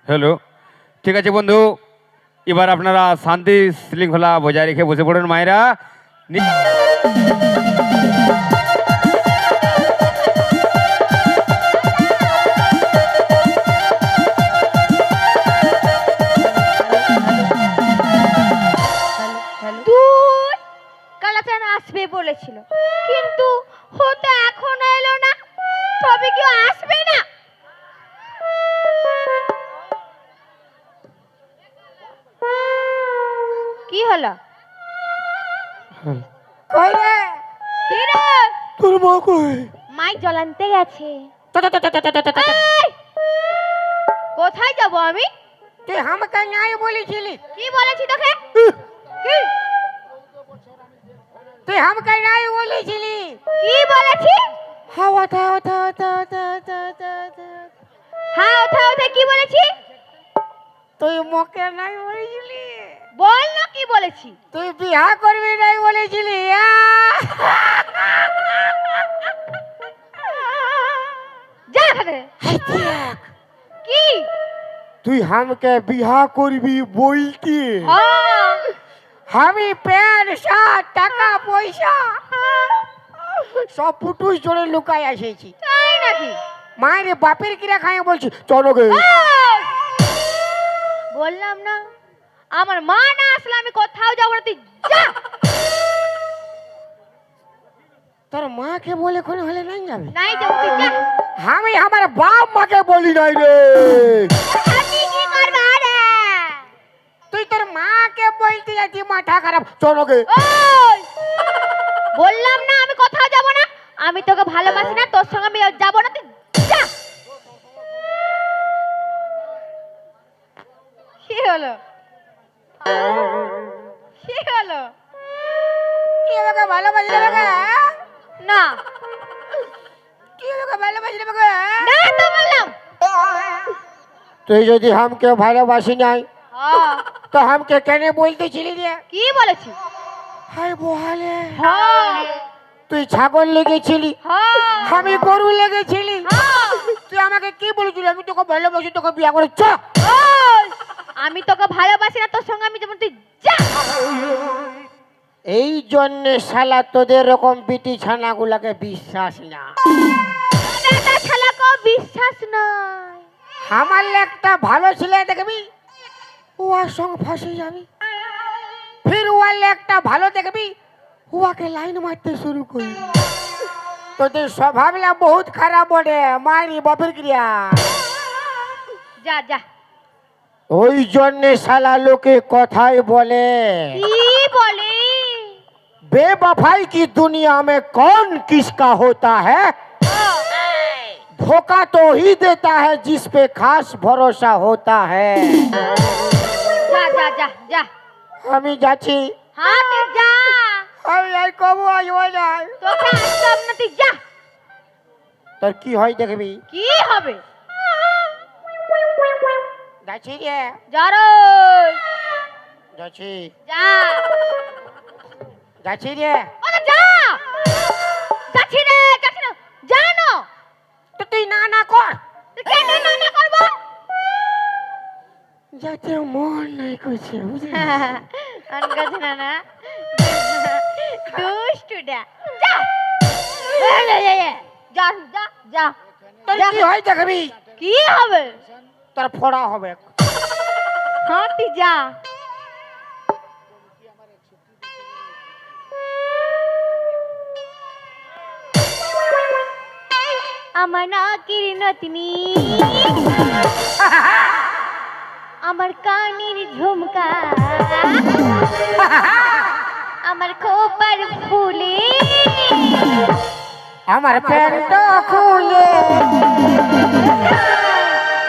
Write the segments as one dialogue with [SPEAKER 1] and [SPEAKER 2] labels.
[SPEAKER 1] Hello, ঠিক আছে বন্ধু, এবার আপনারা শান্তি শৃঙ্খলা বজায় রেখে বসে পড়ুন মায়েরা।
[SPEAKER 2] দূর কালাচান আসবে বলেছিল, কিন্তু ও তো এখনো এলো না। তবে কেউ আসবে না? কি হলো?
[SPEAKER 3] কই রে?
[SPEAKER 2] কি রে?
[SPEAKER 3] তোর মা কই?
[SPEAKER 2] মাই জল আনতে গেছে। এই! কোথায় যাব আমি?
[SPEAKER 3] তুই আমাকে নাই বলেছিলি?
[SPEAKER 2] কি বলেছি তোকে? কি
[SPEAKER 3] তুই আমাকে নাই বলেছিলি?
[SPEAKER 2] কি বলেছি?
[SPEAKER 3] হাওয়া থা থা থা থা থা থা থা।
[SPEAKER 2] হ্যাঁ, ওঠা ওঠা কি বলেছি?
[SPEAKER 3] তুই মোকে নাই বলেছিলি?
[SPEAKER 2] বল না কি বলেছি?
[SPEAKER 3] তুই বিয়া করবি নাই বলেছিলি?
[SPEAKER 2] যা এখানে। কি?
[SPEAKER 3] তুই আমাকে বিয়া করবি বলতি?
[SPEAKER 2] হ্যাঁ।
[SPEAKER 3] আমি প্যান্ট শার্ট টাকা পয়সা সব ফুটুস জোরে লুকাই এসেছি।
[SPEAKER 2] তাই নাকি?
[SPEAKER 3] মায়ের বাপের কিরা খাই বলছি চলো গে।
[SPEAKER 2] এই! বললাম না, আমার মা না আসলে আমি কোথাও যাবো না, তুই যা।
[SPEAKER 3] তোর মাকে বলে কোন হলে নাই যাবে?
[SPEAKER 2] নাই যাবো, তুই যা।
[SPEAKER 3] আমি আমার বাপ মাকে বলি নাই রে।
[SPEAKER 2] আমি কি করবো রে?
[SPEAKER 3] তুই তোর মাকে বলতে যাচ্ছি মাথা খারাপ চলো গে।
[SPEAKER 2] ওই! বললাম না আমি কোথাও যাবো না, আমি তোকে ভালোবাসি না, তোর সঙ্গে আমি যাবো না, তুই যা। কি হলো? কি হলো?
[SPEAKER 3] কি আমাকে ভালোবাসি রে বাবা?
[SPEAKER 2] না
[SPEAKER 3] কি আমাকে ভালোবাসি রে বাবা?
[SPEAKER 2] না তো বললাম।
[SPEAKER 3] তুই যদি আমাকে ভালোবাসি নাই
[SPEAKER 2] হ্যাঁ।
[SPEAKER 3] তো আমাকে কেন বলতেছিলি রে?
[SPEAKER 2] কি বলেছি?
[SPEAKER 3] হাই বহালে
[SPEAKER 2] হ্যাঁ।
[SPEAKER 3] তুই ছাগল লেগেছিলি,
[SPEAKER 2] হ্যাঁ।
[SPEAKER 3] আমি গরু লেগেছিলি।
[SPEAKER 2] হ্যাঁ।
[SPEAKER 3] তুই আমাকে কি বলেছিলি? আমি তোকে ভালোবাসি, তোকে বিয়া করে চ।
[SPEAKER 2] ওই! আমি তোকে ভালোবাসি না, তোর সঙ্গে আমি যেমন, তুই যা।
[SPEAKER 3] এই জন্যে শালা তোদের এরকম বিটি ছানাগুলাকে বিশ্বাস না।
[SPEAKER 2] বেটা শালাকে বিশ্বাস নাই।
[SPEAKER 3] আমার একটা ভালো ছেলে দেখবি, ওর সঙ্গে ফাঁসে যাবি। ফির ওয়ার একটা ভালো দেখবি, ওকে লাইন মারতে শুরু করবি। তোদের স্বভাবলা বহুত খারাপ বটে, মারি বাপের ক্রিয়া।
[SPEAKER 2] যা যা।
[SPEAKER 3] ওই জন্যে শালা লোকে কথাই বলে,
[SPEAKER 2] কি বলে?
[SPEAKER 3] बेवफाई की दुनिया में कौन किसका होता है? धोखा तो ही देता है जिस पे खास भरोसा होता है।
[SPEAKER 2] যা যা যা যা।
[SPEAKER 3] আমি যাচ্ছি।
[SPEAKER 2] হ্যাঁ, তুই যা।
[SPEAKER 3] আমি আর কবু আসবো না।
[SPEAKER 2] তোকে আসতাম না, তুই যা।
[SPEAKER 3] তোর কি হয় দেখবি।
[SPEAKER 2] কি হবে?
[SPEAKER 3] যাচ্ছি রে,
[SPEAKER 2] যা রে।
[SPEAKER 3] যাচ্ছি,
[SPEAKER 2] যা।
[SPEAKER 3] যাচ্ছি রে।
[SPEAKER 2] ওরে যা। যাচ্ছি রে, যাচ্ছি না। যা না।
[SPEAKER 3] তো তুই না না কর।
[SPEAKER 2] তুই কেন না না করবো?
[SPEAKER 3] যাতে মন নাই করছে বুঝলি।
[SPEAKER 2] অনগাছ না না। দুষ্টুটা। যা। যা যা যা।
[SPEAKER 3] তোর কি হয় দেখবি।
[SPEAKER 2] কি হবে?
[SPEAKER 3] তোর ফোড়া হবে।
[SPEAKER 2] হ্যাঁ, তুই যা। আমার নাকের নতনি, আমার কানের ঝুমকা, আমার খোপার ফুলে,
[SPEAKER 3] আমার প্যান্ট খুলে,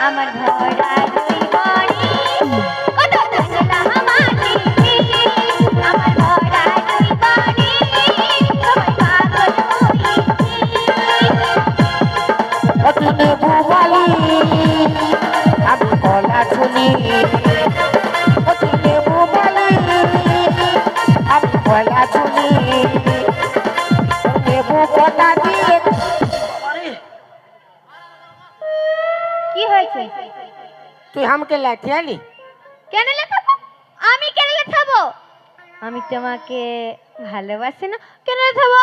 [SPEAKER 2] আমার ভরা দুই বাড়ি, কত জানলা মাটি, আমার ভরা দুই বাড়ি, তোমায় পাগল হয়েছি।
[SPEAKER 3] অতনে বুবালি, আমি কলা চুনি। অতনে বুবালি, আমি কলা চুনি। নেবু কটা দিয়ে।
[SPEAKER 2] কি হয়েছে?
[SPEAKER 3] তুই আমাকে লাঠিয়ালি?
[SPEAKER 2] কেন লেখাবো? আমি কেন লেখাবো? আমি তোমাকে ভালোবাসি না, কেন লেখাবো?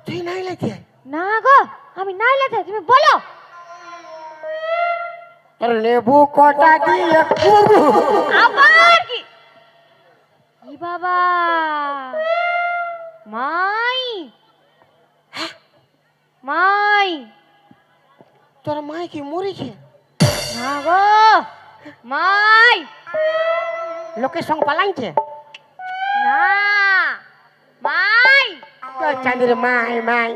[SPEAKER 3] তুই নাই লাঠিয়াল?
[SPEAKER 2] না গো, আমি নাই লেখাই, তুমি বলো।
[SPEAKER 3] লেবু কটা দিয়ে
[SPEAKER 2] আবার কি? কি বাবা, মাই মাই,
[SPEAKER 3] তোর মাই কি মরেছে?
[SPEAKER 2] না গো, মাই
[SPEAKER 3] লোকের সঙ্গে পালাইছে?
[SPEAKER 2] না, মাই।
[SPEAKER 3] তোর চাঁদের মাই মাই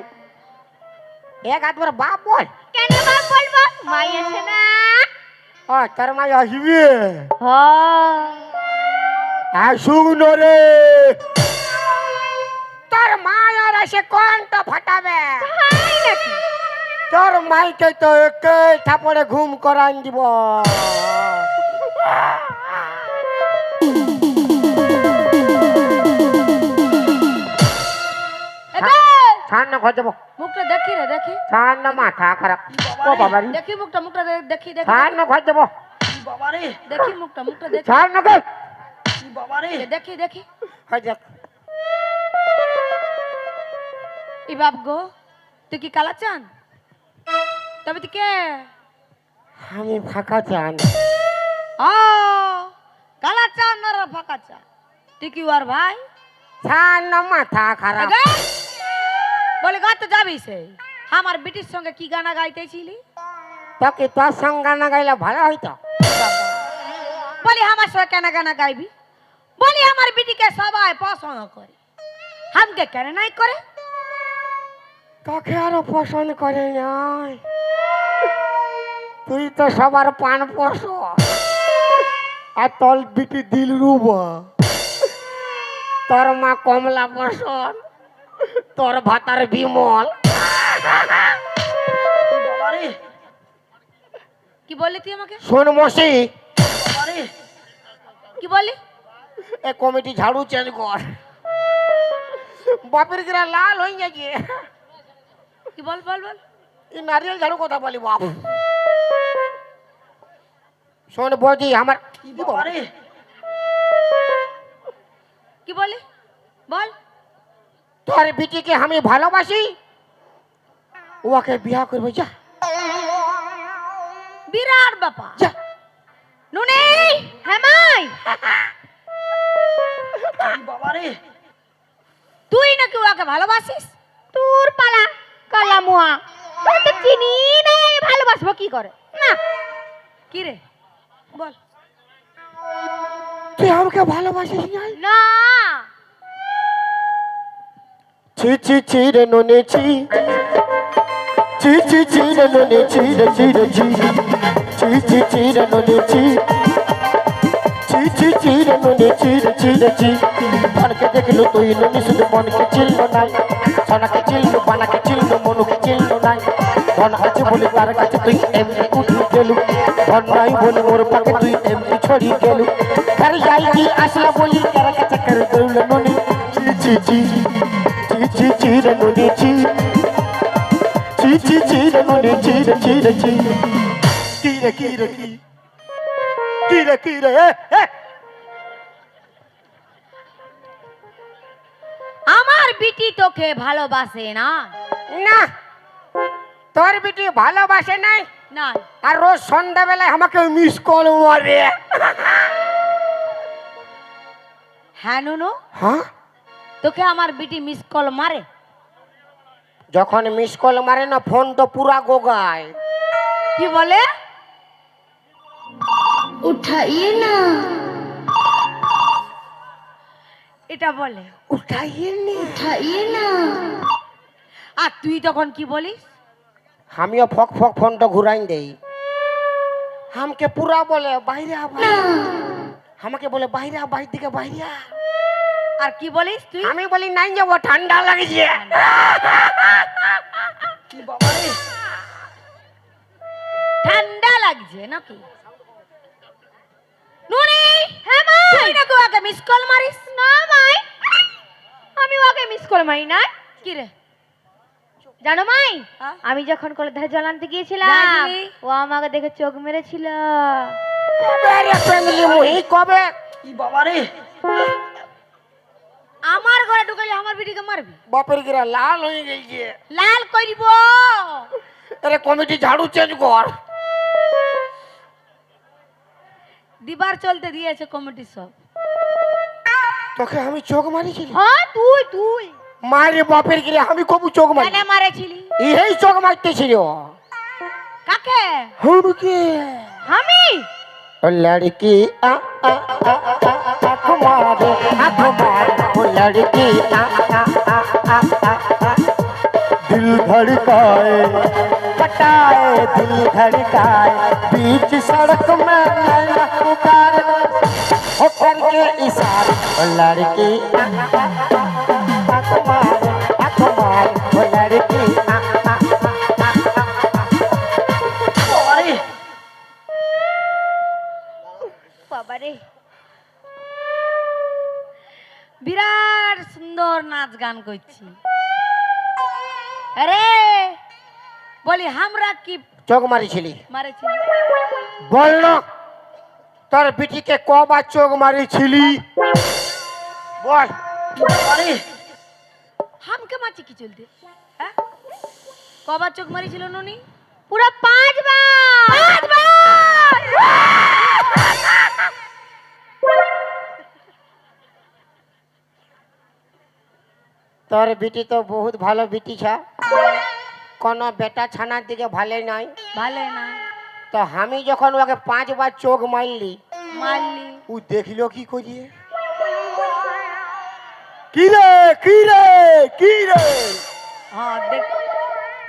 [SPEAKER 3] এক হাত বড় বাপ বল।
[SPEAKER 2] কেন বাপ বলবো? মাই আছে না?
[SPEAKER 3] ও তোর মাই আসবে?
[SPEAKER 2] হ্যাঁ।
[SPEAKER 3] আসুক রে, তোর মাই আর এসে কোনটা ফাটাবে?
[SPEAKER 2] তাই নাকি?
[SPEAKER 3] তোর মাইকে তো একে থাপড়ে ঘুম করান দিব। ছাড় না ঘর যাবো।
[SPEAKER 2] মুখটা দেখি রে, দেখি
[SPEAKER 3] ছাড় না, মাথা খারাপ। ও বাবা রে,
[SPEAKER 2] দেখি মুখটা দেখি দেখি
[SPEAKER 3] ছাড় না ঘর যাবো।
[SPEAKER 2] দেখি মুখটা দেখি
[SPEAKER 3] ছাড় না ঘর।
[SPEAKER 2] দেখি দেখি।
[SPEAKER 3] হয় যাক।
[SPEAKER 2] ই বাপ গো, তুই কি কালা চান? তবে তুই কে?
[SPEAKER 3] আমি ফাঁকা চান।
[SPEAKER 2] কালা চান না রে ফাঁকা চান? তুই কি ওর ভাই?
[SPEAKER 3] ছাড় না, মাথা খারাপ।
[SPEAKER 2] বলে গা তো যাবি সে আমার বিটির সঙ্গে কি গানা গাইতেছিলি?
[SPEAKER 3] তোকে তোর সঙ্গে গানা গাইলে ভালো হইতো।
[SPEAKER 2] বলি আমার সঙ্গে কেন গানা গাইবি? বলি আমার বিটিকে সবাই পছন্দ করে, আমাকে কেন নাই করে?
[SPEAKER 3] তোকে আরো পছন্দ করে নাই, তুই তো সবার পান পশ। আর তোর বিটি দিল রুবা, তোর মা কমলা পছন্দ, তোর ভাতার বিমল।
[SPEAKER 2] কি বললি তুই আমাকে?
[SPEAKER 3] শোন মসি,
[SPEAKER 2] কি বললি?
[SPEAKER 3] এ কমিটি ঝাড়ু চেঞ্জ কর, বাপের গিরা লাল হয়ে গেছে।
[SPEAKER 2] কি বল বল বল।
[SPEAKER 3] এই নারিয়েল ঝাড়ু কথা বলি বাপ। শোন বৌদি আমার
[SPEAKER 2] কি বলি বল।
[SPEAKER 3] তোর বিটিকে আমি ভালোবাসি, ওকে বিয়া করবে। যা
[SPEAKER 2] বিরাট বাপা।
[SPEAKER 3] যা।
[SPEAKER 2] নুনি হেমাই, তুই নাকি ওকে ভালোবাসিস? তোর পালা কালা মুয়া, তোর তো চিনি না, ভালোবাসবো কি করে? না কি রে বল।
[SPEAKER 3] তুই আমাকে ভালোবাসিস নাই?
[SPEAKER 2] না।
[SPEAKER 3] ছি ছি ছি রে নুনি ছি, ছি ছি ছি রে নুনি ছি রে ছি রে ছি, ছি ছি ছি রে নুনি ছি, ছি ছি ছি রে নুনি ছি রে ছি রে ছি। মনকে দেখলো তুই নুনি শুধু মনকে চিনলো নাই, সোনাকে চিনলো বানাকে চিনলো মনুকে চিনলো নাই। ধন আছে বলে তার কাছে তুই এমনি উঠে গেলু, ধন নাই বলে ওর পাকে তুই এমনি ছড়িয়ে গেলু। ঘর যাই কি আসলা বলি তার কাছে করে দৌড়ল নুনি। ছি ছি ছি ছি ছি ছি রে নুনি ছি, ছি ছি ছি রে নুনি ছি রে ছি রে ছি। কি রে কি রে কি, কি রে কি রে?
[SPEAKER 2] আমার বিটি তোকে ভালোবাসে না।
[SPEAKER 3] না, তোর বিটি ভালোবাসে নাই।
[SPEAKER 2] না।
[SPEAKER 3] আর রোজ সন্ধ্যাবেলায় আমাকে মিস কল মারে।
[SPEAKER 2] হ্যাঁ নুনু,
[SPEAKER 3] হ্যাঁ,
[SPEAKER 2] তোকে আমার বিটি মিস কল মারে?
[SPEAKER 3] যখন মিস কল মারে না ফোন তো পুরা গোগায়।
[SPEAKER 2] কি বলে?
[SPEAKER 4] उठाइए ना।
[SPEAKER 2] এটা বলে
[SPEAKER 3] উঠাইয়ে নে।
[SPEAKER 4] उठाइए ना।
[SPEAKER 2] আর তুই তখন কি বলিস?
[SPEAKER 3] আমিও ফক ফক ফোনটা ঘুরাই দেই। আমাকে পুরা বলে বাইরে আ বাইরে, আমাকে বলে বাইরে আ, বাইরে দিকে বাইরে আ।
[SPEAKER 2] আর কি বলিস তুই?
[SPEAKER 3] আমি বলি নাই যাবো, ঠান্ডা লাগছে।
[SPEAKER 2] ঠান্ডা লাগছে নাকি? নুনি হ্যাঁ মাই, তুই নাকি ওকে মিস কল মারিস? না মাই, আমি ওকে মিস কল মারি না। কি রে জানো মাই,
[SPEAKER 3] হ্যাঁ?
[SPEAKER 2] আমি যখন কলের ধারে জল আনতে গিয়েছিলাম,
[SPEAKER 3] যাইনি।
[SPEAKER 2] ও আমাকে দেখে চোখ মেরেছিল।
[SPEAKER 3] কবে রে পেঙ্গলি মুহি কবে?
[SPEAKER 5] কি বাবা রে,
[SPEAKER 2] আমার ঘরে ঢুকালে আমার বিটিকে মারবি?
[SPEAKER 3] বাপের গিরা লাল হয়ে গেছে।
[SPEAKER 2] লাল করিব।
[SPEAKER 3] আরে কমিটি ঝাড়ু চেঞ্জ কর।
[SPEAKER 2] দিবার চলতে দিয়েছে কমিটি সব।
[SPEAKER 3] তোকে আমি চোখ মারিছিলি?
[SPEAKER 2] হ্যাঁ তুই তুই
[SPEAKER 3] মারে বাপের গিরা আমি কবু চোখ মারি?
[SPEAKER 2] কেন মারেছিলি?
[SPEAKER 3] এই চোখ মারতেছিল।
[SPEAKER 2] কাকে?
[SPEAKER 3] হুড়কে
[SPEAKER 2] আমি?
[SPEAKER 3] ओ लड़की आ आ आ आँख मारे ओ लड़की आ आ आ आ आ दिल धड़काए पटाए दिल धड़काए बीच सड़क में नैना पुकार हो करके इशारा ओ लड़की आ आ आ आँख मारे ओ लड़की आ आ
[SPEAKER 5] বাবা রে,
[SPEAKER 2] বাবারে, বিরাট সুন্দর নাচ গান করছি। আরে বলি আমরা কি
[SPEAKER 3] চোখ মারিছিলি?
[SPEAKER 2] মারেছি?
[SPEAKER 3] বল না তোর বিটিকে কবার চোখ মারিছিলি বল।
[SPEAKER 5] বাবা রে,
[SPEAKER 2] হামকে মাছি কি চলতে? হ্যাঁ, কবার চোখ মারিছিল নুনি? পুরো 5 বার। 5 বার।
[SPEAKER 3] তোর বিটি তো বহুত ভালো বিটি ছা, কোনো বেটা ছানার দিকে ভালো নাই।
[SPEAKER 2] ভালো না
[SPEAKER 3] তো আমি যখন ওকে 5 বার চোখ মারলি
[SPEAKER 2] মারলি?
[SPEAKER 3] ও দেখলো কি করিয়ে? কি রে কি রে কি রে?
[SPEAKER 2] হ্যাঁ দেখ,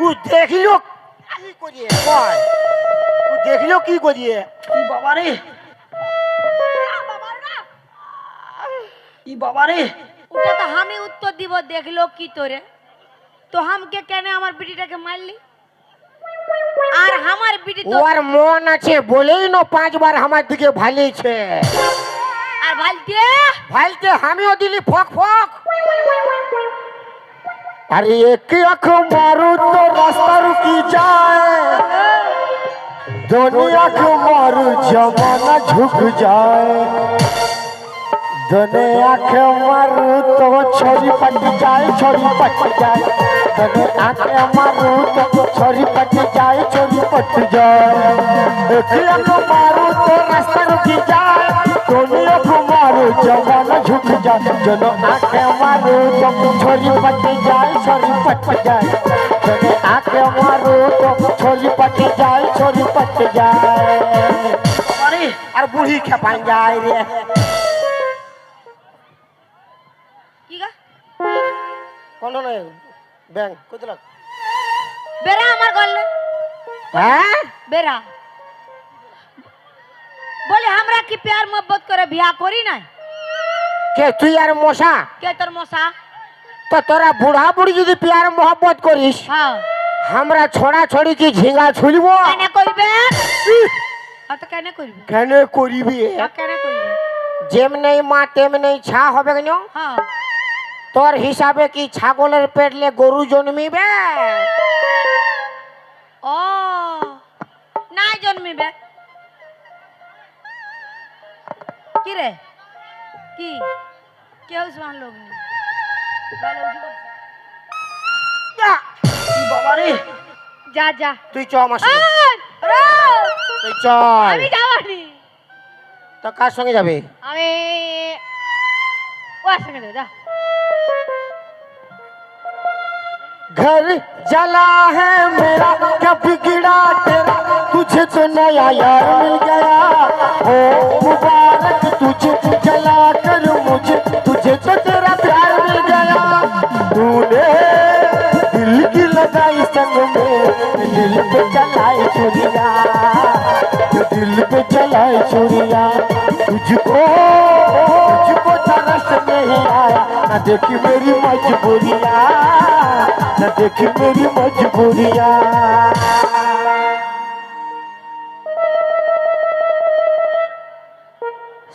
[SPEAKER 3] ও দেখলো কি করিয়ে বল? ও দেখলো কি করিয়ে?
[SPEAKER 5] কি বাবা রে, কি বাবা রে,
[SPEAKER 2] ওটা তো আমি উত্তর দিব। দেখলো কি তোরে? তো হামকে কেন আমার বিটিটাকে মারলি? আর আমার বিটি তো
[SPEAKER 3] ওর মন আছে বলেই না 5 বার আমার দিকে ভালিছে।
[SPEAKER 2] আর ভালতে
[SPEAKER 3] ভালতে আমিও দিলি ফক ফক। अरे एक आँख मारू तो रास्ता रुकी जाए, दोनों आँख मारू जमाना झुक जाए, दोनों आँख मारू तो छोरी पट जाए छोरी पट जाए, दोनों आँख मारू तो छोरी पट जाए छोरी पट जाए, एक आँख मारू तो रास्ता रुकी जाए, दोनों आँख मारू जमाना झुक जाए, दोनों आँख मारू तो छोरी पट जाए छोरी पट जाए, दोनों आँख मारू तो छोरी पट जाए छोरी पट जाए।
[SPEAKER 5] বাবা রে,
[SPEAKER 3] আর বুড়ি খেপাই যায় রে।
[SPEAKER 2] কি গা?
[SPEAKER 3] কোন নাই ব্যাংক কত লাখ?
[SPEAKER 2] বেরা আমার গলে
[SPEAKER 3] হ্যাঁ
[SPEAKER 2] বেরা। বলে আমরা কি প্যার মোহব্বত করে বিয়া করি নাই?
[SPEAKER 3] কে তুই আর মশা?
[SPEAKER 2] কে তোর মশা?
[SPEAKER 3] তো তোরা বুড়া বুড়ি যদি প্যার মোহব্বত করিস,
[SPEAKER 2] হ্যাঁ,
[SPEAKER 3] আমরা ছড়া ছড়ি কি ঝিঙ্গা ছুলব?
[SPEAKER 2] কেন করবে? তো কেন করবে?
[SPEAKER 3] কেন করিবি?
[SPEAKER 2] কেন করবে?
[SPEAKER 3] যেমনি মা তেমনি ছা হবে কেন?
[SPEAKER 2] হ্যাঁ,
[SPEAKER 3] তোর হিসাবে কি ছাগলের পেটলে গরু জন্মিবে?
[SPEAKER 2] ও নাই জন্মিবে। কি রে কি কেউ শুন লোক নেই। ভালো উঠি করছে।
[SPEAKER 3] যা,
[SPEAKER 5] কি বাবা রে,
[SPEAKER 2] যা যা।
[SPEAKER 3] তুই চ আমার সঙ্গে।
[SPEAKER 2] এই, রো,
[SPEAKER 3] তুই চল।
[SPEAKER 2] আমি যাবানি।
[SPEAKER 3] তো কার সঙ্গে যাবে?
[SPEAKER 2] আমি ওর সঙ্গে যাবো, যা।
[SPEAKER 3] घर जला है मेरा क्या बिगड़ा तेरा, तुझे तो नया यार मिल गया, ओ मुबारक तुझे जला कर मुझे, तुझे तो तेरा प्यार मिल गया, तूने दिल की लगाई संग में, दिल पे जलाई छुरिया, दिल पे जलाई छुरिया, तुझको तरस नहीं आया, न देखी मेरी मजबूरिया, न देखी मेरी मजबूरिया।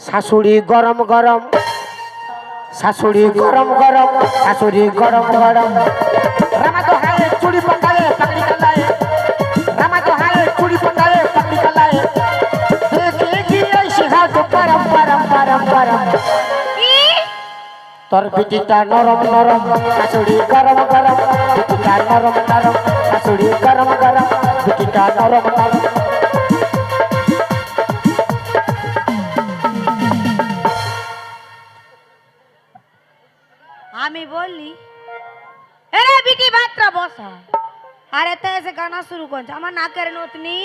[SPEAKER 3] শাশুড়ি গরম গরম, শাশুড়ি গরম গরম, শাশুড়ি গরম গরম, রামা তো হায় चूड़ी पंगाए पकड़ी कलाए रामा तो हाय चूड़ी पंगाए पकड़ी कलाए देखेगी ऐसी हाथ परम परम परम परम
[SPEAKER 2] কি
[SPEAKER 3] তোর বিটিটা নরম নরম শাশুড়ি গরম গরম বিটিটা নরম নরম শাশুড়ি গরম গরম বিটিটা নরম নরম
[SPEAKER 2] আমি বললি আরে বিটি বাত্রা বসা আরে তো এসে গানা শুরু করছে আমার নাকের নতনি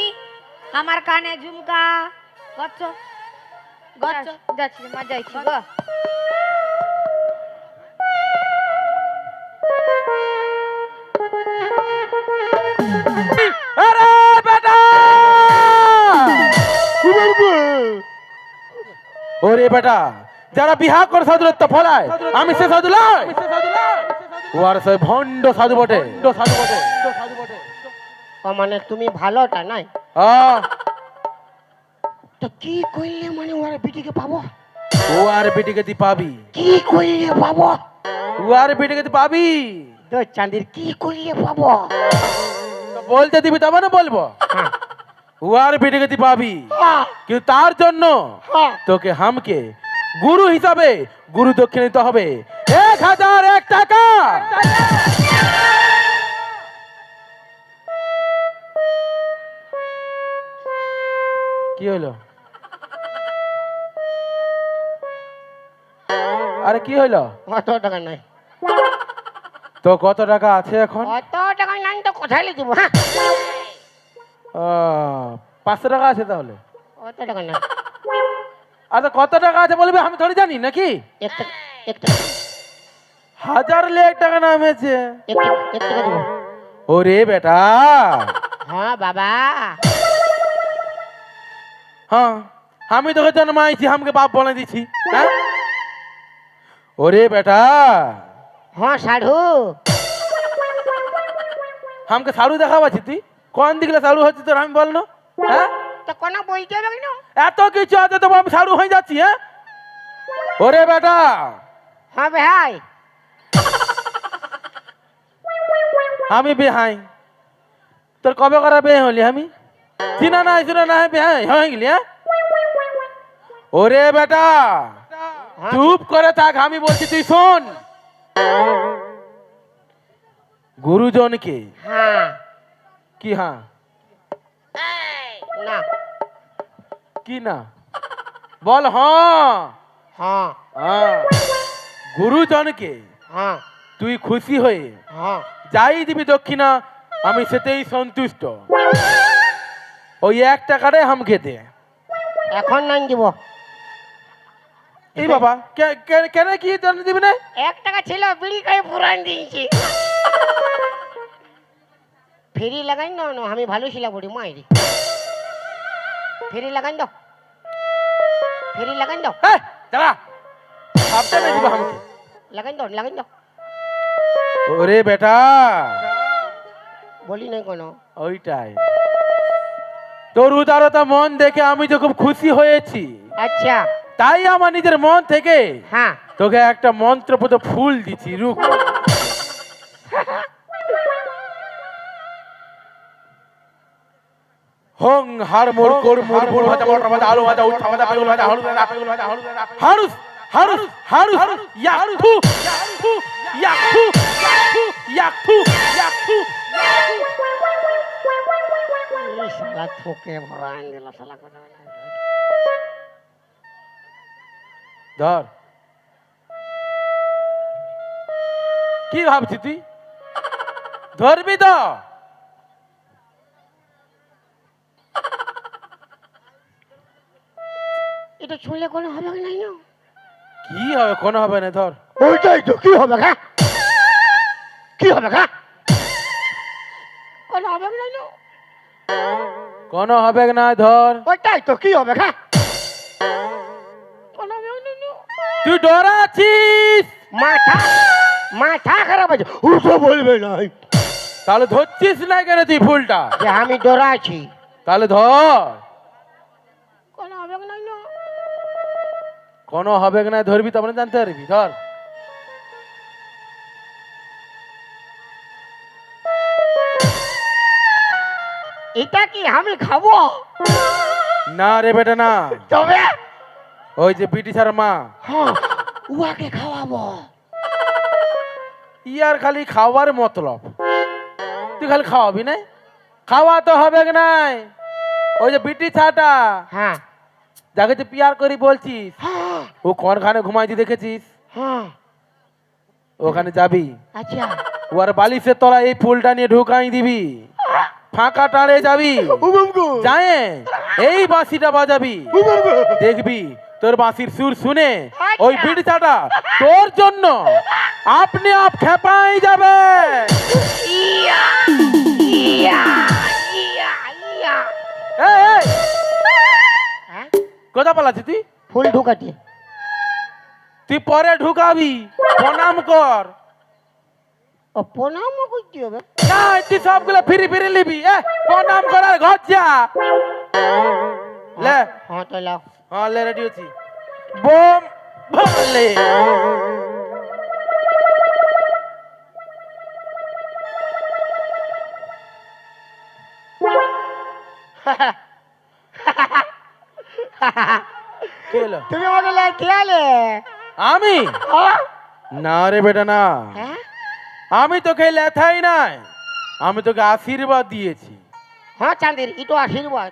[SPEAKER 2] আমার কানে ঝুমকা গচ্ছ গচ্ছ যাচ্ছি মা যাইছি গো
[SPEAKER 1] আরে বেটা ওরে বেটা যারা বিহা করে সাধুর তো ফলায় আমি সে সাধু লয় ওর সে ভণ্ড সাধু বটে
[SPEAKER 3] মানে তুমি ভালোটা নাই
[SPEAKER 1] হ্যাঁ
[SPEAKER 3] তো কি কইলে মানে ওর বিটিকে পাবো
[SPEAKER 1] ও আর বেটিকে তুই পাবি
[SPEAKER 3] কি কইলে পাবো
[SPEAKER 1] ও আর বেটিকে তুই পাবি
[SPEAKER 3] তো চাঁদির কি কইলে পাবো
[SPEAKER 1] তো বলতে দিবি তবে না বলবো ও আর বেটিকে তুই পাবি
[SPEAKER 3] হ্যাঁ
[SPEAKER 1] কিন্তু তার জন্য
[SPEAKER 3] হ্যাঁ
[SPEAKER 1] তোকে হামকে গুরু হিসাবে গুরু দক্ষিণ দিতে হবে 1001 টাকা কি হলো আরে কি হলো
[SPEAKER 3] কত টাকা নাই
[SPEAKER 1] তো কত টাকা আছে এখন
[SPEAKER 3] কত টাকা নাই তো কোথায় লিখব হ্যাঁ
[SPEAKER 1] 500 টাকা আছে তাহলে
[SPEAKER 3] কত টাকা নাই
[SPEAKER 1] আচ্ছা কত টাকা আছে বলবি আমি থোড়ি জানি নাকি
[SPEAKER 3] একটা
[SPEAKER 1] 1000 টাকা নামেছে
[SPEAKER 3] একটা দেবো
[SPEAKER 1] ওরে বেটা
[SPEAKER 3] হ্যাঁ বাবা
[SPEAKER 1] হ্যাঁ আমি তোকে জন্মাইছি আমাকে বাপ বলে দিছি হ্যাঁ ওরে বেটা
[SPEAKER 3] হ্যাঁ সাধু
[SPEAKER 1] আমাকে সাড়ু দেখাবাছি তুই কোন দিকে সাড়ু হচ্ছে তোর আমি বলনো হ্যাঁ
[SPEAKER 3] তো কোনো বলতে হবে না
[SPEAKER 1] এত কিছু আছে তো আমি সাড়ু হয়ে যাচ্ছি হ্যাঁ ওরে বেটা
[SPEAKER 3] হ্যাঁ ভাই
[SPEAKER 1] আমি বেহাই তোর কবে করা বেয়ে হলি আমি চিনা না বেহাই হয়ে গেলি হ্যাঁ ওরে বেটা চুপ করে থাক আমি বলছি তুই শোন গুরুজনকে
[SPEAKER 3] হ্যাঁ
[SPEAKER 1] কি হ্যাঁ
[SPEAKER 3] না
[SPEAKER 1] কি না বল হ্যাঁ
[SPEAKER 3] হ্যাঁ
[SPEAKER 1] হ্যাঁ গুরুজনকে
[SPEAKER 3] হ্যাঁ
[SPEAKER 1] তুই খুশি হয়ে
[SPEAKER 3] হ্যাঁ
[SPEAKER 1] যাই দিবি দক্ষিণা আমি সেটাই সন্তুষ্ট ওই 1 টাকাটাই আমাকে দে
[SPEAKER 3] এখন নাই দিব
[SPEAKER 1] এই বাবা কেন কি জন্য দিবি না
[SPEAKER 3] 1 টাকা ছিল বিড়ি করে পুরান দিয়েছি ফেরি লাগাই না না আমি ভালো ছিল বড়ি মাইরি ফেরি লাগাই দাও ফেরি লাগাই দাও
[SPEAKER 1] এই, দাঁড়া সাবধানে দিবি আমাকে
[SPEAKER 3] লাগাই দাও
[SPEAKER 1] ওরে বেটা
[SPEAKER 3] বলি নাই কোনো
[SPEAKER 1] ওইটাই তোর উদারতা মন দেখে আমি তো খুব খুশি হয়েছি
[SPEAKER 3] আচ্ছা
[SPEAKER 1] তাই আমার নিজের মন থেকে
[SPEAKER 3] হ্যাঁ
[SPEAKER 1] তোকে একটা মন্ত্রপুত ফুল দিছি রুক হং হার মোর কোর মোর মোর ভাজা মোর ভাজা আলু ভাজা উঠা ভাজা বেগুন ভাজা হলুদ ভাজা বেগুন ভাজা হলুদ ভাজা হারুস হারুস হারুস ইয়াকু ইয়াকু ইয়াকু ইয়াকু ইয়াকু
[SPEAKER 3] এই শালা ঠোকে ভরান দিল শালা কথা
[SPEAKER 1] ধর কি ভাবছিস তুই ধরবি তো
[SPEAKER 3] এটা ছুঁলে কোনো হবে নাই না
[SPEAKER 1] কি হবে কোনো হবে না ধর
[SPEAKER 3] ওইটাই তো কি হবে গা কি হবে গা কোনো হবে নাই না
[SPEAKER 1] কোনো হবে না ধর
[SPEAKER 3] ওইটাই তো কি হবে গা কোনো হবে নাই না
[SPEAKER 1] তুই ডরাচ্ছিস
[SPEAKER 3] মাথা মাথা খারাপ আছে উঠে বলবে না
[SPEAKER 1] তাহলে ধরছিস না কেন তুই ফুলটা
[SPEAKER 3] যে আমি ডরাচ্ছি
[SPEAKER 1] তাহলে ধর
[SPEAKER 3] কোনো হবে নাই না
[SPEAKER 1] কোনো হবে না ধরবি তারপরে জানতে পারবি ধর
[SPEAKER 3] এটা কি আমি খাবো?
[SPEAKER 1] না রে বেটা না,
[SPEAKER 3] তবে
[SPEAKER 1] ওই যে ব্রিটিশের মা,
[SPEAKER 3] হ্যাঁ উহাকে খাওয়াবো।
[SPEAKER 1] ইয়ার খালি খাওয়ার মতলব, তুই খালি খাওয়াবি না? খাওয়া তো হবে কি নাই? ওই যে ব্রিটিশ ছাটা
[SPEAKER 3] হ্যাঁ
[SPEAKER 1] যাকে তুই পিয়ার করি বলছিস,
[SPEAKER 3] হ্যাঁ
[SPEAKER 1] ও কোনখানে ঘুমাইতে দেখেছিস?
[SPEAKER 3] হ্যাঁ।
[SPEAKER 1] ওখানে যাবি,
[SPEAKER 3] আচ্ছা
[SPEAKER 1] ওর বালিশের তলা এই ফুলটা নিয়ে ঢুকাই দিবি, ফাঁকা টাড়ে যাবি, যায় এই বাঁশিটা বাজাবি, দেখবি তোর বাঁশির সুর শুনে ওই বিড়িটাটা তোর জন্য আপনি আপ খেপাই যাবে।
[SPEAKER 3] ইয়া ইয়া ইয়া ইয়া।
[SPEAKER 1] এই, এই,
[SPEAKER 3] হ্যাঁ
[SPEAKER 1] কোথা পালাচ্ছিস তুই?
[SPEAKER 3] ফুল ঢুকাতে।
[SPEAKER 1] তুই পরে ঢুকাবি, প্রণাম কর।
[SPEAKER 3] ও প্রণাম করতে হবে?
[SPEAKER 1] না তুই সবগুলো ফিরি ফিরি নিবি, প্রণাম করার ঘর যা। লে
[SPEAKER 3] হ্যাঁ তো লাও।
[SPEAKER 1] হ্যাঁ লে, রেডি হচ্ছি। বোম ভোলে। কি হলো?
[SPEAKER 3] তুমি আমাকে খেয়ালে?
[SPEAKER 1] আমি না রে বেটা না,
[SPEAKER 3] হ্যাঁ
[SPEAKER 1] আমি তোকে লেথাই নাই, আমি তোকে আশীর্বাদ দিয়েছি।
[SPEAKER 3] হ্যাঁ চাঁদের ইটো আশীর্বাদ।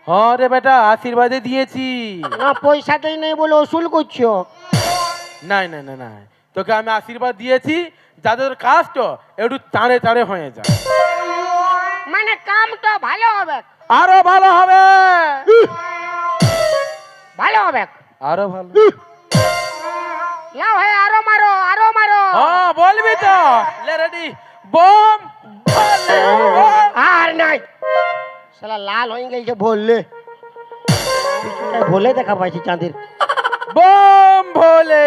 [SPEAKER 1] হ্যাঁ রে বেটা, আশীর্বাদে দিয়েছি।
[SPEAKER 3] না পয়সা দেই নেই বলে ওসুল করছো?
[SPEAKER 1] নাই নাই না না, তোকে আমি আশীর্বাদ দিয়েছি যাদের কাজটা একটু তাড়ে তাড়ে হয়ে যায়,
[SPEAKER 3] মানে কামটা ভালো হবে।
[SPEAKER 1] আরো ভালো হবে,
[SPEAKER 3] ভালো হবে।
[SPEAKER 1] আরো ভালো।
[SPEAKER 3] লাও হ্যাঁ আরো মারো আরো মারো।
[SPEAKER 1] হ্যাঁ বলবি তো? লে রেডি, বোম ভোলে।
[SPEAKER 3] আর নাই শালা লাল হয়ে গেছে বললে। বলে দেখা পাইছি চাঁদের।
[SPEAKER 1] বোম ভোলে।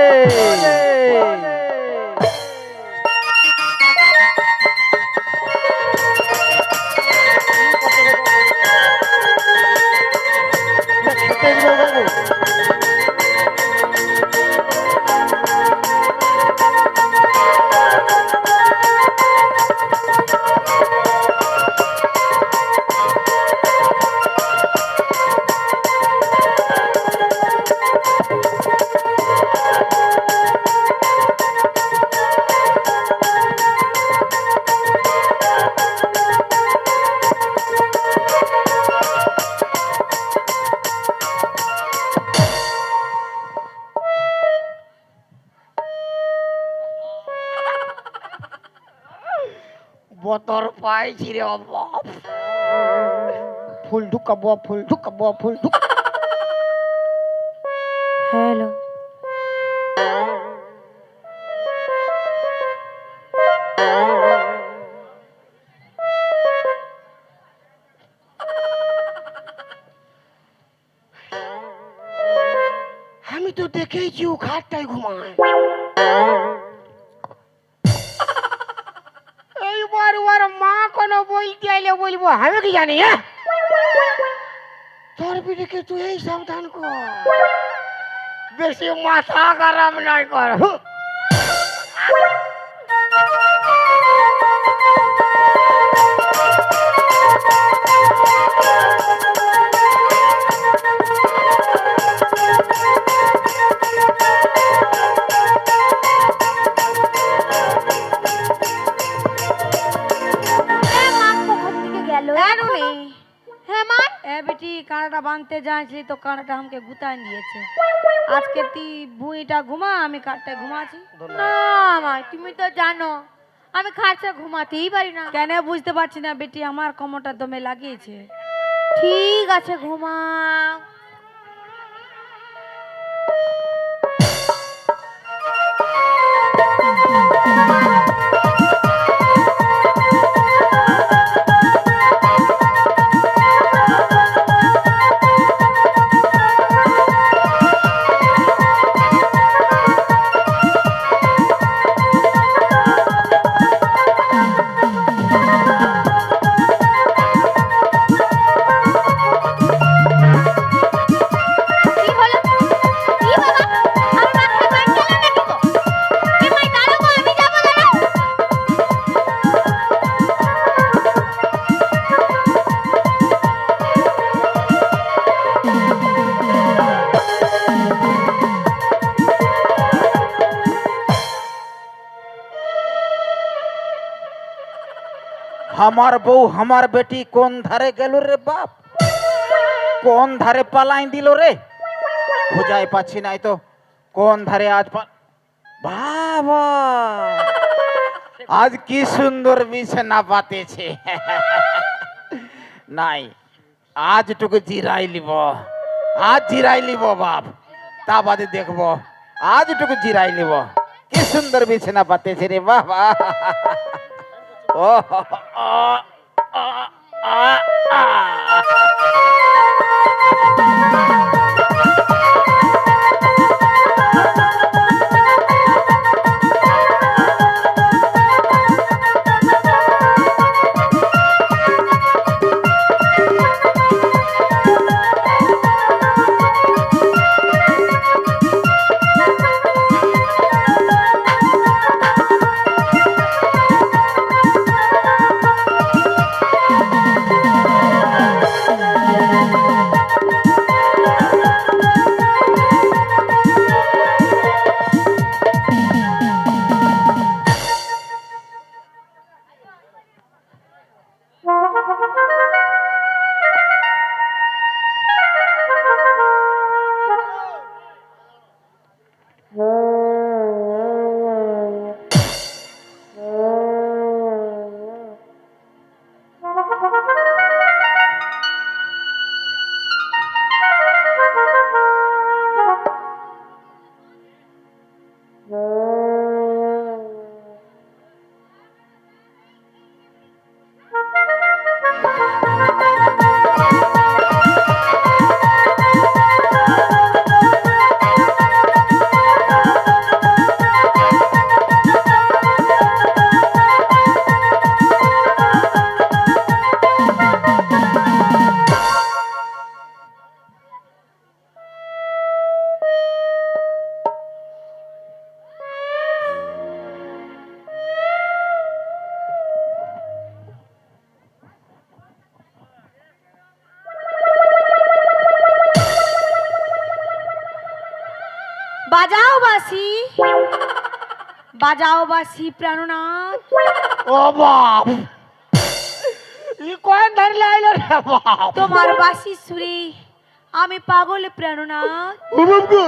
[SPEAKER 3] বতর পাইছি রে বাপ। ফুল ঢুকাবো ফুল ঢুকাবো ফুল ঢুক।
[SPEAKER 2] হ্যালো,
[SPEAKER 3] আমি তো দেখেছি ও খাটটায় ঘুমায়। এইবার ওর মা কোনো বলতে আইলে বলবো আমি কি জানি। হ্যাঁ তোর বিটিকে তুই এই সাবধান কর, বেশি মাথা খারাপ নাই কর।
[SPEAKER 2] কানাটা বাঁধতে যাইছিলি তো কানাটা আমাকে গুতায় দিয়েছে। আজকে তুই ভুঁইটা ঘুমা, আমি কাঠটায় ঘুমাছি।
[SPEAKER 6] না মা, তুমি তো জানো আমি খাটে ঘুমাতেই পারি না।
[SPEAKER 2] কেন বুঝতে পারছি না বেটি, আমার কোমরটা দমে লাগিয়েছে।
[SPEAKER 6] ঠিক আছে ঘুমা।
[SPEAKER 7] আমার বউ আমার বেটি কোন ধারে গেল রে বাপ, কোন ধারে পালাই দিল রে, খোঁজাই পাচ্ছি নাই তো কোন ধারে আজ বাবা আজ কি সুন্দর বিছানা পাতেছে। নাই আজটুকু জিরাই লিব, আজ জিরাই লিব বাপ, তা বাদে দেখবো, আজটুকু জিরাই লিব। কি সুন্দর বিছানা পাতেছে রে বাবা। ও
[SPEAKER 2] বাজাও বাসি, বাজাও বাসি প্রাণনাথ।
[SPEAKER 3] ও বাপ, ই কোন ধরলে আইলো রে বাপ?
[SPEAKER 2] তোমার বাসি সুরে আমি পাগল প্রাণনাথ।
[SPEAKER 3] ও বাপ গো,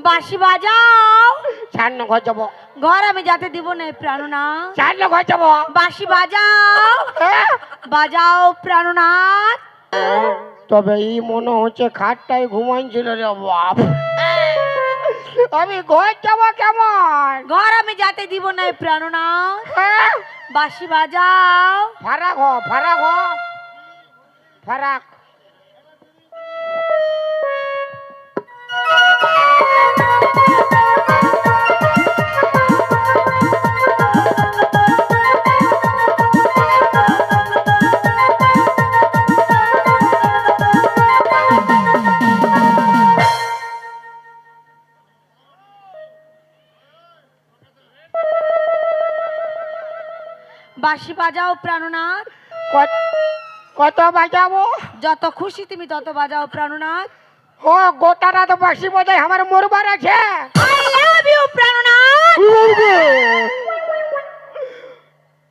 [SPEAKER 2] বাসি বাজাও।
[SPEAKER 3] ছান্ন ঘর যাব,
[SPEAKER 2] ঘর আমি যেতে দিব না প্রাণনাথ।
[SPEAKER 3] ছান্ন ঘর যাব।
[SPEAKER 2] বাসি বাজাও,
[SPEAKER 3] হ্যাঁ?
[SPEAKER 2] বাজাও প্রাণনাথ।
[SPEAKER 3] তবে এই মনে হচ্ছে খাটটাই ঘুমাইছিল রে বাপ। আমি ঘর যাব কেমন?
[SPEAKER 2] ঘর আমি যেতে দিব না প্রাণনাথ।
[SPEAKER 3] হ্যাঁ?
[SPEAKER 2] বাসি বাজাও।
[SPEAKER 3] ফারাক হ, ফারাক হ, ফারাক।
[SPEAKER 2] বাসি বাজাও প্রাণনাথ।
[SPEAKER 3] কত বাজাবো?
[SPEAKER 2] যত খুশি তুমি তত বাজাও প্রাণনাথ।
[SPEAKER 3] ও গোটা রাত বাঁশি বাজাই, আমার মরবার আছে।
[SPEAKER 2] আই লাভ ইউ প্রাণনাথ।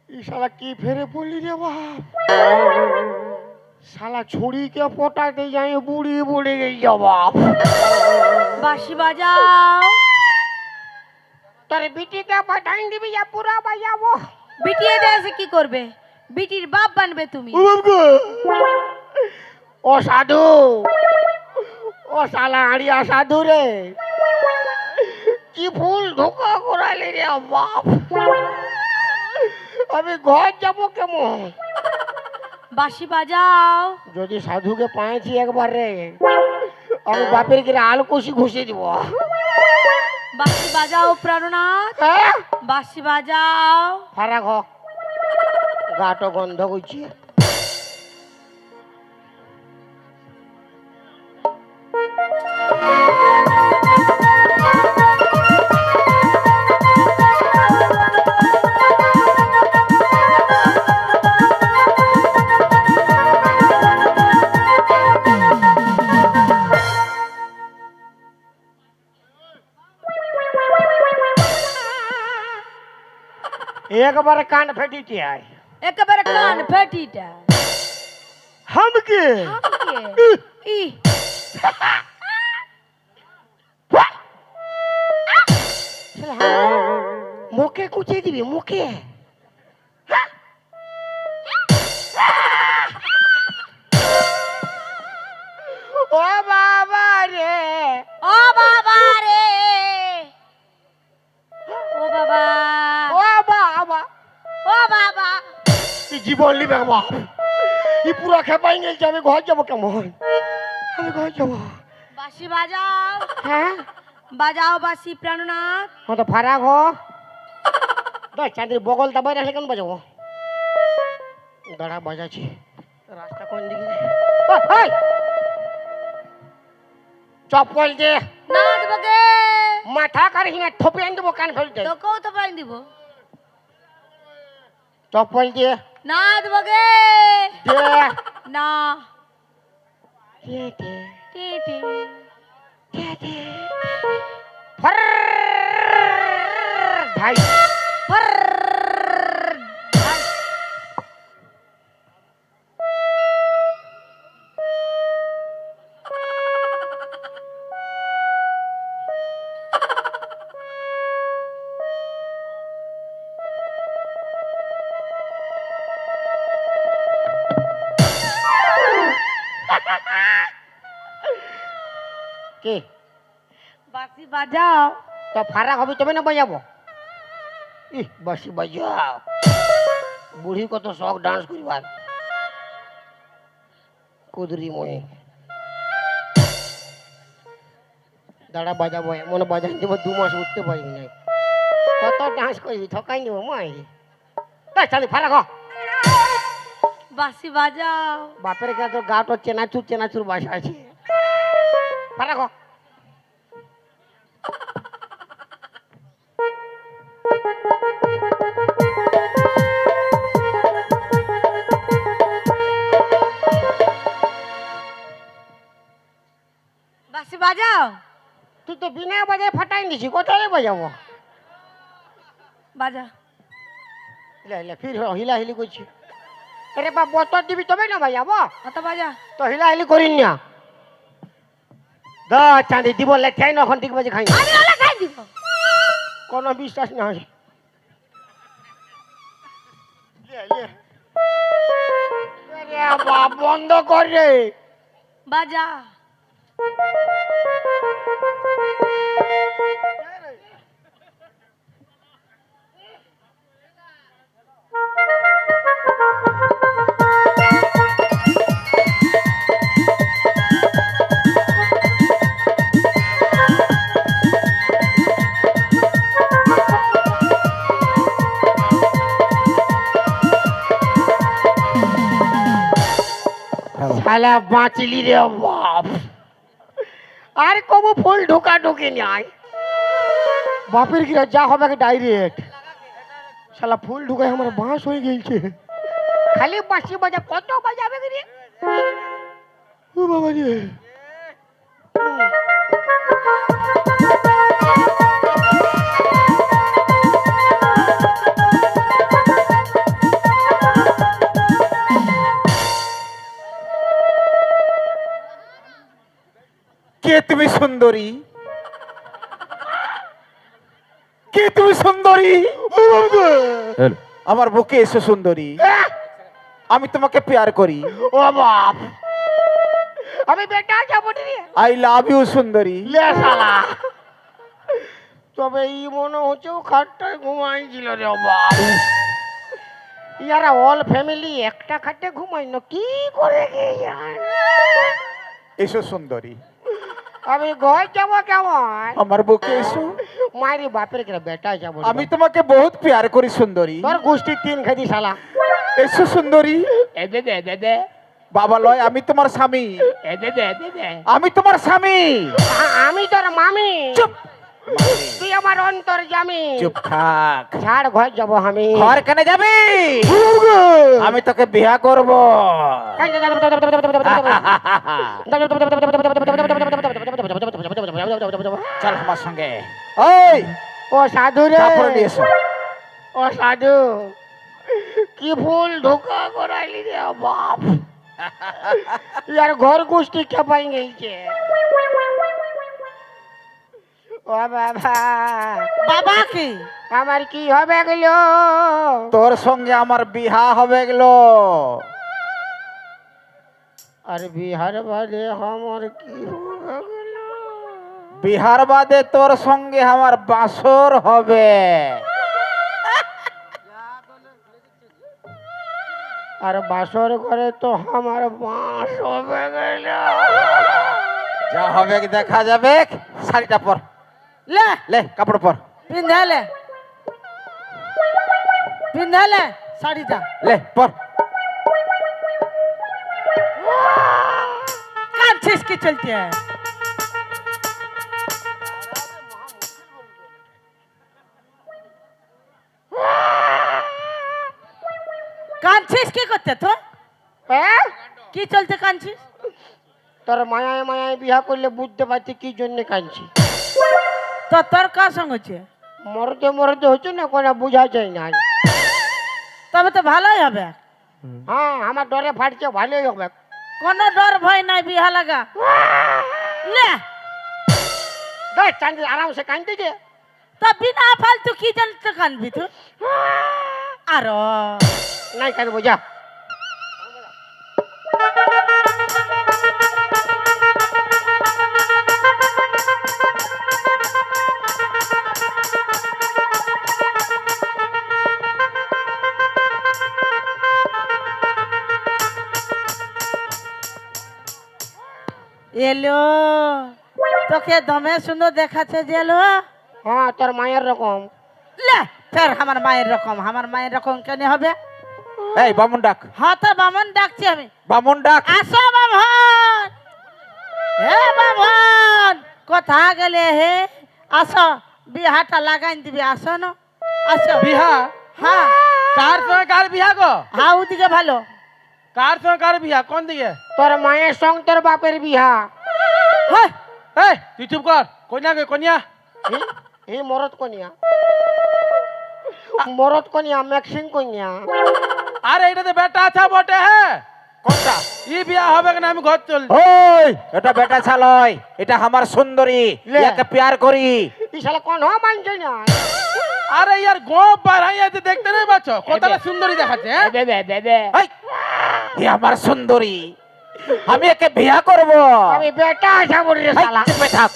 [SPEAKER 3] ই শালা কি ফেরে পড়লি রে বাপ? শালা ছুরিকে পটাতে যাই বুড়ি বুড়ি গেই বাপ।
[SPEAKER 2] বাসি বাজাও।
[SPEAKER 3] তোর বিটিকে পাঠাই দিবি, যা পুরা বাজাবো।
[SPEAKER 2] বিটিয়ে দেশে কি করবে? বিটির বাপ বানবে তুমি।
[SPEAKER 3] ও সাধু, ও শালা আড়িয়া সাধু রে, কি ফুল ধোকা করালি রে বাপ। আমি ঘর যাব কেমন?
[SPEAKER 2] বাসি বাজাও।
[SPEAKER 3] যদি সাধুকে পাইছি একবার রে, আমি বাপের গিরে আলকুশি ঘুষে দিব।
[SPEAKER 2] বাসি বাজাও প্রাণনাথ।
[SPEAKER 3] হ্যাঁ?
[SPEAKER 2] বাসি বাজাও।
[SPEAKER 3] ফারাক হ, গাটো গন্ধ করছি। একবারে কান ফেটিতে আয়।
[SPEAKER 2] একেবারে কান ফেটিটা
[SPEAKER 3] হামকে
[SPEAKER 2] ই
[SPEAKER 3] মুখে কুচিয়ে দিবি মুখে ও বাবা রে
[SPEAKER 2] ও বাবা রে ও বাবা
[SPEAKER 3] ও বাবা
[SPEAKER 2] ও বাবা
[SPEAKER 3] এই জীবন নিবে বাপ এই পুরা খেপাই গেছে আমি ঘর যাবো কেমন আমি ঘর যাবো
[SPEAKER 2] বাঁশি বাজাও
[SPEAKER 3] হ্যাঁ
[SPEAKER 2] বাজাও বাঁশি প্রাণনাথ
[SPEAKER 3] কত ফারাক হ দশ চাঁদের বগল দাবাই রাখলে কেন বাজাবো দাঁড়া বাজাচ্ছি রাস্তা কোন দিকে ওই চপ্পল দে
[SPEAKER 2] নাথ বগে
[SPEAKER 3] মাথা কারিস না থপে আন দেবো কান ফেলতে
[SPEAKER 2] তোকেও তো পাইন দিব
[SPEAKER 3] চপ্পল দে
[SPEAKER 2] নাথ বগে
[SPEAKER 3] দে
[SPEAKER 2] না
[SPEAKER 3] দে দে
[SPEAKER 2] টি টি
[SPEAKER 3] দে দে ফর ধাই
[SPEAKER 2] ফর
[SPEAKER 3] কে
[SPEAKER 2] বাঁশি বাজাও
[SPEAKER 3] তো ফারাক হবে তবে না বাজাবো ই বাসি বাজাও বুড়ি কত শখ ডান্স করিবার কুদরি মনে দাঁড়া বাজাবো এমন বাজাই দেবো 2 মাস উঠতে পারবি না কত ডান্স করবি ঠকাই নেবো মাই তাই চালি ফারাক হ
[SPEAKER 2] বাঁশি বাজাও
[SPEAKER 3] বাপের কাছে তোর গাটো চেনাচুর বাসা আছে ফারাক হ
[SPEAKER 2] বাঁশি বাজাও
[SPEAKER 3] তুই তো বিনা বাজায় ফাটাই দিছি কোথায় বাজাবো
[SPEAKER 2] বাজা
[SPEAKER 3] ফির হিলা হিলি করছি আরে বাপ বতর দিবি তবে না বাজাবো
[SPEAKER 2] অত বাজা
[SPEAKER 3] তো হিলা হিলি করিন না দা চাঁদি দিব লেখাই না এখন ঠিক বাজে খাই
[SPEAKER 2] আমি ওলা খাই দিব
[SPEAKER 3] কোনো বিশ্বাস না হয় বাপ বন্ধ কর রে
[SPEAKER 2] বাজা
[SPEAKER 3] শালা বাঁচলি রে বাপ আর কবু ফুল ঢোকা ঢুকে নাই বাপের কি যা হবে ডাইরেক্ট শালা ফুল ঢুকায় আমার বাঁশ হয়ে গেছে খালি বাঁশি বাজা কত বাজাবে রে ও বাবা রে
[SPEAKER 7] কে তুমি সুন্দরী কে তুমি সুন্দরী আমার বুকে এসো সুন্দরী আমি তোমাকে প্যার করি
[SPEAKER 3] ও বাপ আমি বেটা যাবো রে
[SPEAKER 7] আই লাভ ইউ সুন্দরী
[SPEAKER 3] লে শালা তবে এই মনে হচ্ছে ও খাটটায় ঘুমাইছিল রে বাপ ইয়ারা অল ফ্যামিলি একটা খাটে ঘুমাই না কি করে গে ইয়ার
[SPEAKER 7] এসো সুন্দরী
[SPEAKER 3] আমি ঘর যাবো কেমন
[SPEAKER 7] আমার বুকে এসো
[SPEAKER 3] মায়ের বাপের কে বেটা যাবো রে
[SPEAKER 7] আমি
[SPEAKER 3] বাপ।
[SPEAKER 7] তোমাকে বহুত প্যার করি সুন্দরী
[SPEAKER 3] তোর গোষ্ঠী 3 খাদি শালা
[SPEAKER 7] এসো সুন্দরী
[SPEAKER 3] এ দে দে দে দে
[SPEAKER 7] বাবা লয় আমি তোমার স্বামী
[SPEAKER 3] এ দে দে দে দে
[SPEAKER 7] আমি তোমার স্বামী
[SPEAKER 3] আমি তোর মামি
[SPEAKER 7] চুপ
[SPEAKER 3] তুই আমার অন্তর জামি
[SPEAKER 7] চুপ থাক
[SPEAKER 3] ছাড় ঘর যাবো আমি
[SPEAKER 7] ঘর কেন যাবি আমি তোকে বিয়া করব চল আমার সঙ্গে ওই
[SPEAKER 3] ও সাধু রে
[SPEAKER 7] কাপড় নিয়ে এসো
[SPEAKER 3] ও সাধু কি ভুল ধোকা করাইলি রে বাপ यार घर गोष्टी क्या पाएंगे के ও বাবা
[SPEAKER 2] বাবা কি
[SPEAKER 3] আমার কি হবে গেলো
[SPEAKER 7] তোর সঙ্গে আমার বিহা হবে গেল।
[SPEAKER 3] আর বিহার বাদে আমার কি হবে গেলো
[SPEAKER 7] বিহার বাদে তোর সঙ্গে আমার বাসর হবে।
[SPEAKER 3] আর বাসর ঘরে তো আমার বাস হবে গেলো
[SPEAKER 7] যা হবে দেখা যাবে। শাড়িটা পর,
[SPEAKER 2] লে
[SPEAKER 7] লে কাপড় পর,
[SPEAKER 2] পিন্ধালে পিন্ধালে শাড়িটা
[SPEAKER 7] লে পর।
[SPEAKER 2] কাঁদছিস কি চলতে কাঁদছিস কি করতে তো
[SPEAKER 3] হ্যাঁ
[SPEAKER 2] কি চলছে কাঁদছিস
[SPEAKER 3] তোর মায়ায় মায়ায় বিয়া করলে বুঝতে পারছি কি জন্য কাঁদছি
[SPEAKER 2] তো তোর কার সঙ্গে হচ্ছে
[SPEAKER 3] মরতে মরতে হচ্ছে না কোনো বোঝা যায় না
[SPEAKER 2] তবে তো ভালোই হবে
[SPEAKER 3] হ্যাঁ আমার ডরে ফাটছে ভালোই হবে
[SPEAKER 2] কোনো ডর ভয় নাই বিহা লাগা লে
[SPEAKER 3] দেখ চাঁদি আরামসে কাঁদতেছে
[SPEAKER 2] তা বিনা ফালতু কি জানতে কানবি তুই আর
[SPEAKER 3] নাই কাঁদবো যা
[SPEAKER 2] এলো তোকে দমে সুন্দর দেখাচ্ছে যে এলো
[SPEAKER 3] হ্যাঁ তোর মায়ের রকম
[SPEAKER 2] লে ফের আমার মায়ের রকম কেন হবে
[SPEAKER 7] এই বামুন ডাক,
[SPEAKER 2] হ্যাঁ তো বামন ডাকছি আমি
[SPEAKER 7] বামুন ডাক।
[SPEAKER 2] আসো বামন হে বামন কোথা গেলে হে আসো বিহাটা লাগাই দিবি আসো না আসো
[SPEAKER 1] বিহা
[SPEAKER 2] হ্যাঁ
[SPEAKER 1] কার সঙ্গে কার বিহা গো?
[SPEAKER 2] হ্যাঁ ওদিকে ভালো
[SPEAKER 1] কার সঙ্গে কার বিহা? কোন দিকে?
[SPEAKER 3] তোর মায়ের সঙ্গ তোর বাপের বিহা
[SPEAKER 2] হ্যাঁ
[SPEAKER 1] এই তুই চুপ কর। কন্যা গে কন্যা?
[SPEAKER 3] এই মরদ কনিয়া মরদ কনিয়া ম্যাক্সিং কনিয়া
[SPEAKER 1] আরে এটা তো বেটা আছে বটে। হ্যাঁ
[SPEAKER 7] কোনটা?
[SPEAKER 1] ই বিয়া হবে না আমি ঘর চল।
[SPEAKER 7] ওই এটা বেটা ছালয়, এটা আমার সুন্দরী,
[SPEAKER 3] লে।
[SPEAKER 7] ইয়াকে প্যার করি।
[SPEAKER 3] এই শালা কোন মানছে না
[SPEAKER 1] আরে ইয়ার গোপ বাড়াই আছে দেখতে নেই পাচ্ছ কতটা সুন্দরী দেখাচ্ছে। হ্যাঁ
[SPEAKER 3] বেবে বেবে
[SPEAKER 7] এই, এ আমার সুন্দরী, আমি একে বিয়া করব।
[SPEAKER 3] আমি বেটা যাব রে
[SPEAKER 7] এই,
[SPEAKER 3] শালা
[SPEAKER 7] চুপে থাক।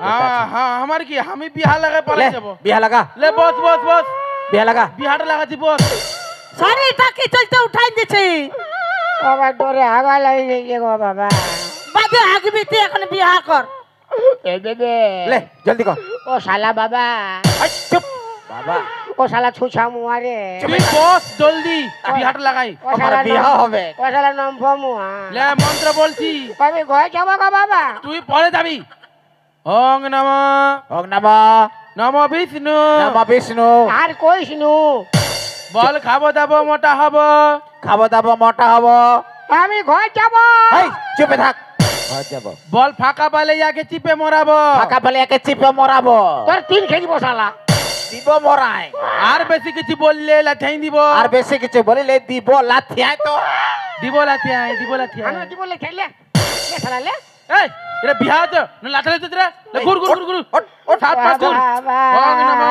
[SPEAKER 1] হ্যাঁ হ্যাঁ আমার কি আমি বিহা লাগাই
[SPEAKER 7] লে,
[SPEAKER 1] পালাই যাবো।
[SPEAKER 7] বিয়া লাগা,
[SPEAKER 1] লে বস বস বস
[SPEAKER 7] বিয়া লাগা।
[SPEAKER 1] বিহাটা লাগাচ্ছি বস।
[SPEAKER 2] শাড়িটা কি চলতে উঠাই দিছি
[SPEAKER 3] বাবা ডরে হাগা লাগে গে গো বাবা
[SPEAKER 2] বাদে আগবি তুই এখন বিহা কর
[SPEAKER 3] এ বেবে
[SPEAKER 7] লে জলদি কর।
[SPEAKER 3] ও শালা বাবা
[SPEAKER 7] এই, চুপ বাবা।
[SPEAKER 3] ও শালা ছুছা মুয়ারে
[SPEAKER 1] তুই বস জলদি বিহাটা লাগাই।
[SPEAKER 3] ও
[SPEAKER 7] আমার
[SPEAKER 3] শালা
[SPEAKER 7] বিয়া হবে।
[SPEAKER 3] ও শালা নম্ব মুয়া
[SPEAKER 1] লে মন্ত্র বলছি
[SPEAKER 3] কবে ঘর যাব গো বাবা
[SPEAKER 1] তুই পরে যাবি। ওং নম
[SPEAKER 7] ওং নমঃ
[SPEAKER 1] নম বিষ্ণু
[SPEAKER 7] নমঃ বিষ্ণু।
[SPEAKER 3] আর কইস নু
[SPEAKER 1] বল খাবো দাবো মোটা হবো।
[SPEAKER 7] খাবো দাবো মোটা হব।
[SPEAKER 3] আমি ঘর যাব
[SPEAKER 7] এই, চুপে থাক। ঘর যাব।
[SPEAKER 1] বল ফাঁকা পালে ইয়াকে চিপে মরাবো।
[SPEAKER 7] ফাঁকা পেলে একে চিপে মরাবো।
[SPEAKER 3] তোর তিন খেলি বসালা
[SPEAKER 7] দিব মরাই।
[SPEAKER 1] আর বেশি কিছু বললে লাথাই দিব।
[SPEAKER 7] আর বেশি কিছু বলিলে দিব লাথিয়াই তো।
[SPEAKER 1] দিব লাথিয়াই দিব
[SPEAKER 3] আমি
[SPEAKER 1] লাথিয়াই।
[SPEAKER 3] কি বলে খেললে লে শালা লে
[SPEAKER 1] এই এটা বিহা আছে না লাথাই তো রে। ঘুর ঘুর ঘুর ঘুর
[SPEAKER 7] ওঠ, ওঠ।
[SPEAKER 1] সাত পাঁচ ঘুর।
[SPEAKER 3] বাবা।
[SPEAKER 1] ওং নম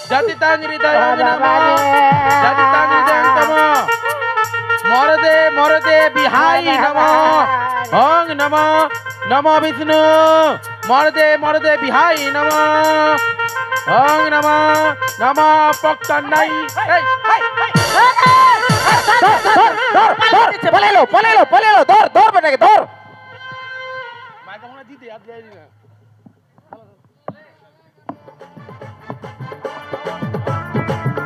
[SPEAKER 1] জাতি তাঙ্গরি দয় ওং নম জাতি তাঙ্গরি দয় নম মরদে মরদে বিহাই নম ওং নম নম বিষ্ণু মরদে মরদে বিহাই নম ওং নম নম পক্তন্নাই। এই
[SPEAKER 7] ধর, পলেলো, পলেলো, পলেলো, ধর, ধর বেটাকে, ধর।
[SPEAKER 1] মাইটা মনে দিতে আর দেয় না।